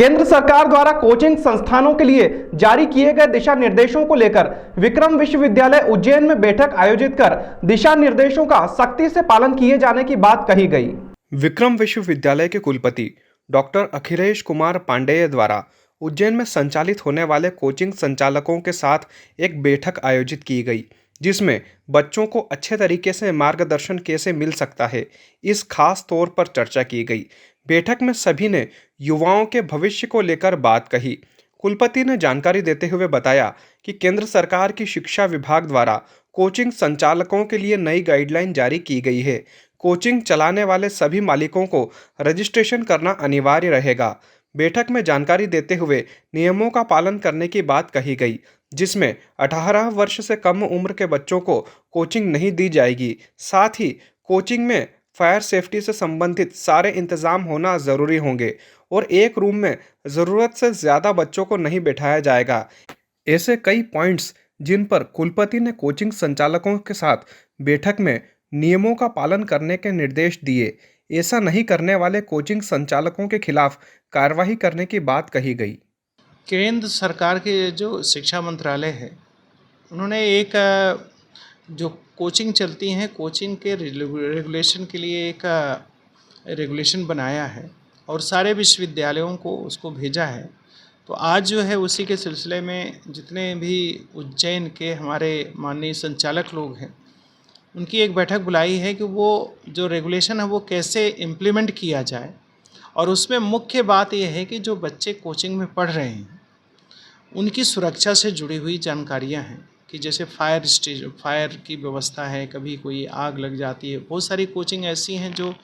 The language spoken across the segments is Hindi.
केंद्र सरकार द्वारा कोचिंग संस्थानों के लिए जारी किए गए दिशा निर्देशों को लेकर विक्रम विश्वविद्यालय उज्जैन में बैठक आयोजित कर दिशा निर्देशों का सख्ती से पालन किए जाने की बात कही गई। विक्रम विश्वविद्यालय के कुलपति डॉक्टर अखिलेश कुमार पांडेय द्वारा उज्जैन में संचालित होने वाले कोचिंग संचालकों के साथ एक बैठक आयोजित की गई, जिसमें बच्चों को अच्छे तरीके से मार्गदर्शन कैसे मिल सकता है, इस खास तौर पर चर्चा की गई। बैठक में सभी ने युवाओं के भविष्य को लेकर बात कही। कुलपति ने जानकारी देते हुए बताया कि केंद्र सरकार की शिक्षा विभाग द्वारा कोचिंग संचालकों के लिए नई गाइडलाइन जारी की गई है। कोचिंग चलाने वाले सभी मालिकों को रजिस्ट्रेशन करना अनिवार्य रहेगा। बैठक में जानकारी देते हुए नियमों का पालन करने की बात कही गई, जिसमें 18 वर्ष से कम उम्र के बच्चों को कोचिंग नहीं दी जाएगी। साथ ही कोचिंग में फायर सेफ्टी से संबंधित सारे इंतजाम होना ज़रूरी होंगे और एक रूम में ज़रूरत से ज़्यादा बच्चों को नहीं बैठाया जाएगा। ऐसे कई पॉइंट्स जिन पर कुलपति ने कोचिंग संचालकों के साथ बैठक में नियमों का पालन करने के निर्देश दिए। ऐसा नहीं करने वाले कोचिंग संचालकों के खिलाफ कार्रवाई करने की बात कही गई। केंद्र सरकार के जो शिक्षा मंत्रालय है, उन्होंने एक जो कोचिंग चलती हैं, कोचिंग के रेगुलेशन के लिए एक रेगुलेशन बनाया है और सारे विश्वविद्यालयों को उसको भेजा है। तो आज जो है उसी के सिलसिले में जितने भी उज्जैन के हमारे माननीय संचालक लोग हैं, उनकी एक बैठक बुलाई है कि वो जो रेगुलेशन है वो कैसे इम्प्लीमेंट किया जाए। और उसमें मुख्य बात यह है कि जो बच्चे कोचिंग में पढ़ रहे हैं उनकी सुरक्षा से जुड़ी हुई जानकारियां हैं कि जैसे फायर की व्यवस्था है, कभी कोई आग लग जाती है। बहुत सारी कोचिंग ऐसी हैं जो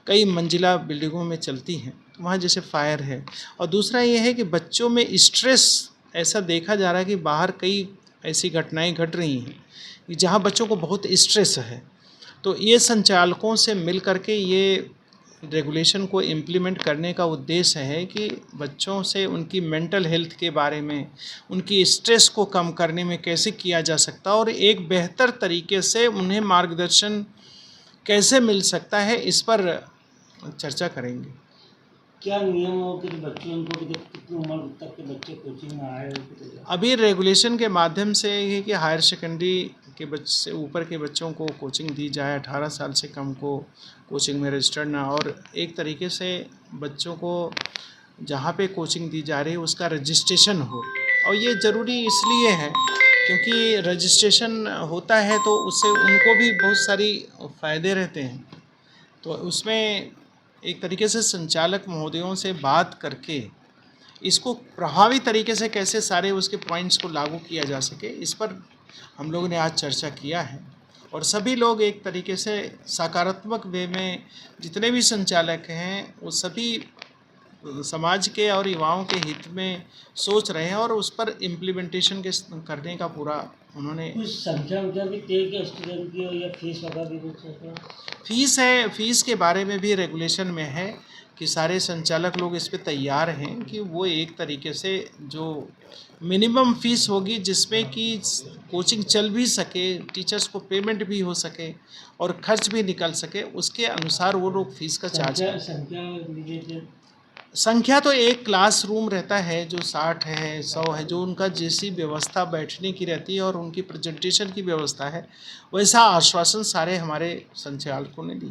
कई मंजिला बिल्डिंगों में चलती हैं, तो वहाँ जैसे फायर है। और दूसरा ये है कि बच्चों में स्ट्रेस ऐसा देखा जा रहा है कि बाहर कई ऐसी घटनाएं घट रही हैं कि जहाँ बच्चों को बहुत स्ट्रेस है। तो ये संचालकों से मिल करके ये रेगुलेशन को इम्प्लीमेंट करने का उद्देश्य है कि बच्चों से उनकी मेंटल हेल्थ के बारे में, उनकी स्ट्रेस को कम करने में कैसे किया जा सकता और एक बेहतर तरीके से उन्हें मार्गदर्शन कैसे मिल सकता है, इस पर चर्चा करेंगे। क्या नियम हो कि बच्चों को कितनी उम्र तक के बच्चे कोचिंग में आए? अभी रेगुलेशन के माध्यम से ये कि हायर सेकेंडरी के बच्चे ऊपर के बच्चों को कोचिंग दी जाए, 18 साल से कम को कोचिंग में रजिस्टर्ड ना, और एक तरीके से बच्चों को जहाँ पे कोचिंग दी जा रही है उसका रजिस्ट्रेशन हो। और ये ज़रूरी इसलिए है क्योंकि रजिस्ट्रेशन होता है तो उससे उनको भी बहुत सारी फ़ायदे रहते हैं। तो उसमें एक तरीके से संचालक महोदयों से बात करके इसको प्रभावी तरीके से कैसे सारे उसके पॉइंट्स को लागू किया जा सके, इस पर हम लोगों ने आज चर्चा किया है। और सभी लोग एक तरीके से सकारात्मक वे में, जितने भी संचालक हैं वो सभी समाज के और युवाओं के हित में सोच रहे हैं और उस पर इम्प्लीमेंटेशन के करने का पूरा उन्होंने कुछ संख्या भी तय कि स्टूडेंट की, या फीस वगैरह भी कुछ फीस है। फीस के बारे में भी रेगुलेशन में है कि सारे संचालक लोग इस पे तैयार हैं कि वो एक तरीके से जो मिनिमम फीस होगी जिसमें कि कोचिंग चल भी सके, टीचर्स को पेमेंट भी हो सके और खर्च भी निकल सके, उसके अनुसार वो लोग फीस का चार्ज करें। संख्या तो एक क्लासरूम रहता है जो 60 है, 100 है, जो उनका जैसी व्यवस्था बैठने की रहती है और उनकी प्रेजेंटेशन की व्यवस्था है, वैसा आश्वासन सारे हमारे संचालकों ने दिया।